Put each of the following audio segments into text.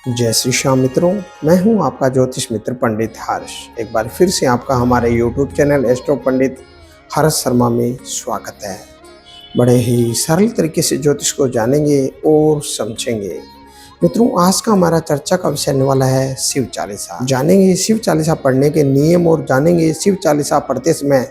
जय श्री श्याम मित्रों, मैं हूं आपका ज्योतिष मित्र पंडित हर्ष। एक बार फिर से आपका हमारे YouTube चैनल एस्ट्रो पंडित हर्ष शर्मा में स्वागत है। बड़े ही सरल तरीके से ज्योतिष को जानेंगे और समझेंगे। मित्रों, आज का हमारा चर्चा का विषय होने वाला है शिव चालीसा। जानेंगे शिव चालीसा पढ़ने के नियम और जानेंगे शिव चालीसा पढ़ते समय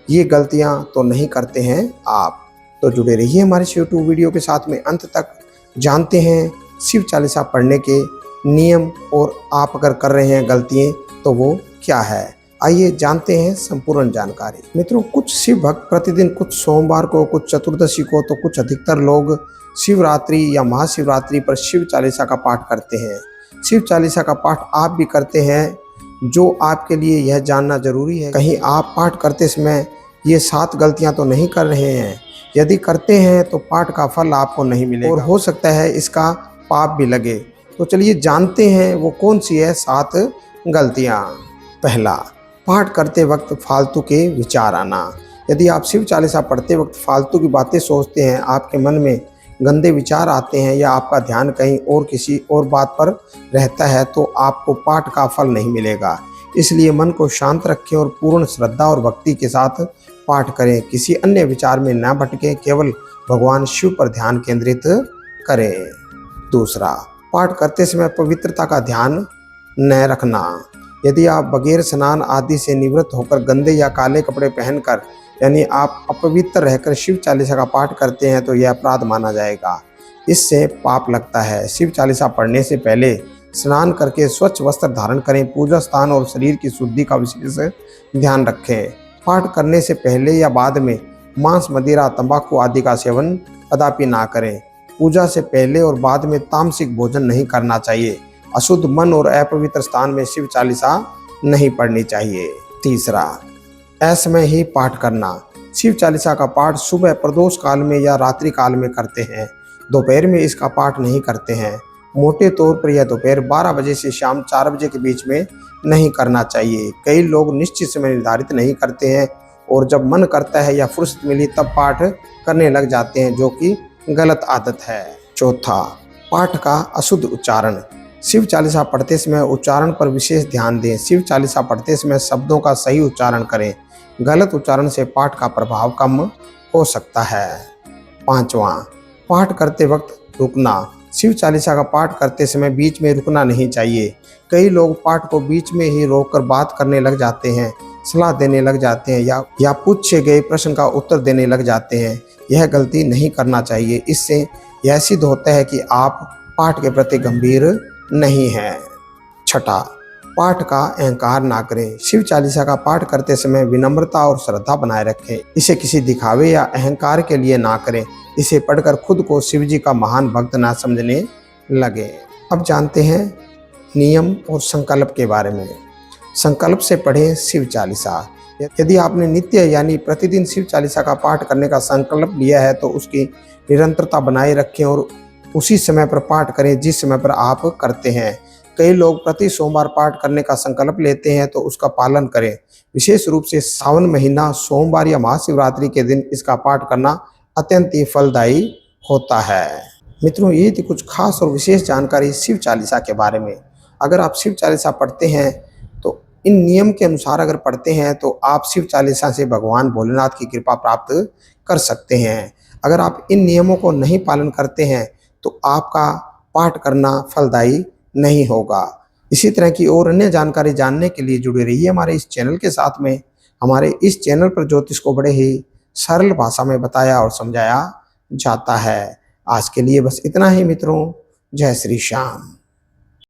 ये गलतियां तो नहीं करते हैं आप। तो जुड़े रहिए हमारे YouTube वीडियो के साथ में अंत तक। जानते हैं शिव चालीसा पढ़ने के नियम और आप अगर कर रहे हैं गलतियां तो वो क्या है। आइए जानते हैं संपूर्ण जानकारी। मित्रों, कुछ शिव भक्त प्रतिदिन, कुछ सोमवार को, कुछ चतुर्दशी को, तो कुछ अधिकतर लोग शिवरात्रि या महाशिवरात्रि पर शिव चालीसा का पाठ करते हैं। शिव चालीसा का पाठ आप भी करते हैं। जो आपके लिए यह जानना जरूरी है, कहीं आप पाठ करते समय ये 7 गलतियां तो नहीं कर रहे हैं। यदि करते हैं तो पाठ का फल आपको नहीं मिलेगा और हो सकता है इसका पाप भी लगे। तो चलिए जानते हैं वो कौन सी है 7 गलतियां। पहला, पाठ करते वक्त फालतू के विचार आना। यदि आप शिव चालीसा पढ़ते वक्त फालतू की बातें सोचते हैं, आपके मन में गंदे विचार आते हैं या आपका ध्यान कहीं और किसी और बात पर रहता है, तो आपको पाठ का फल नहीं मिलेगा। इसलिए मन को शांत रखें और पूर्ण श्रद्धा और भक्ति के साथ पाठ करें। किसी अन्य विचार में न भटकें, केवल भगवान शिव पर ध्यान केंद्रित करें। दूसरा, पाठ करते समय पवित्रता का ध्यान न रखना। यदि आप बगैर स्नान आदि से निवृत्त होकर गंदे या काले कपड़े पहनकर, यानी आप अपवित्र रहकर शिव चालीसा का पाठ करते हैं, तो यह अपराध माना जाएगा। इससे पाप लगता है। शिव चालीसा पढ़ने से पहले स्नान करके स्वच्छ वस्त्र धारण करें। पूजा स्थान और शरीर की शुद्धि का विशेष ध्यान रखें। पाठ करने से पहले या बाद में मांस, मदिरा, तंबाकू आदि का सेवन कदापि ना करें। पूजा से पहले और बाद में तामसिक भोजन नहीं करना चाहिए। अशुद्ध मन और अपवित्र स्थान में शिव चालीसा नहीं पढ़नी चाहिए। तीसरा, असमय ही पाठ करना। शिव चालीसा का पाठ सुबह प्रदोष काल में या रात्रि काल में करते हैं। दोपहर में इसका पाठ नहीं करते हैं। मोटे तौर पर यह दोपहर 12 बजे से शाम 4 बजे के बीच में नहीं करना चाहिए। कई लोग निश्चित समय निर्धारित नहीं करते हैं और जब मन करता है या फुर्सत मिली तब पाठ करने लग जाते हैं, जो कि गलत आदत है। चौथा, पाठ का अशुद्ध उच्चारण। शिव चालीसा पढ़ते समय उच्चारण पर विशेष ध्यान दें। शिव चालीसा पढ़ते समय शब्दों का सही उच्चारण करें। गलत उच्चारण से पाठ का प्रभाव कम हो सकता है। पांचवा, पाठ करते वक्त रुकना। शिव चालीसा का पाठ करते समय बीच में रुकना नहीं चाहिए। कई लोग पाठ को बीच में ही रोककर बात करने लग जाते हैं, सलाह देने लग जाते हैं या पूछे गए प्रश्न का उत्तर देने लग जाते हैं। यह गलती नहीं करना चाहिए। इससे यह सिद्ध होता है कि आप पाठ के प्रति गंभीर नहीं हैं। छठा, पाठ का अहंकार ना करें। शिव चालीसा का पाठ करते समय विनम्रता और श्रद्धा बनाए रखें। इसे किसी दिखावे या अहंकार के लिए ना करें। इसे पढ़कर खुद को शिव जी का महान भक्त ना समझने लगे। अब जानते हैं नियम और संकल्प के बारे में। संकल्प से पढ़ें शिव चालीसा। यदि आपने नित्य यानी प्रतिदिन शिव चालीसा का पाठ करने का संकल्प लिया है, तो उसकी निरंतरता बनाए रखें और उसी समय पर पाठ करें जिस समय पर आप करते हैं। कई लोग प्रति सोमवार पाठ करने का संकल्प लेते हैं, तो उसका पालन करें। विशेष रूप से सावन महीना, सोमवार या महाशिवरात्रि के दिन इसका पाठ करना अत्यंत ही फलदायी होता है। मित्रों, ये थी कुछ खास और विशेष जानकारी शिव चालीसा के बारे में। अगर आप शिव चालीसा पढ़ते हैं तो इन नियम के अनुसार अगर पढ़ते हैं तो आप शिव चालीसा से भगवान भोलेनाथ की कृपा प्राप्त कर सकते हैं। अगर आप इन नियमों को नहीं पालन करते हैं तो आपका पाठ करना फलदायी नहीं होगा। इसी तरह की और अन्य जानकारी जानने के लिए जुड़े रहिए हमारे इस चैनल के साथ में। हमारे इस चैनल पर ज्योतिष को बड़े ही सरल भाषा में बताया और समझाया जाता है। आज के लिए बस इतना ही मित्रों। जय श्री श्याम।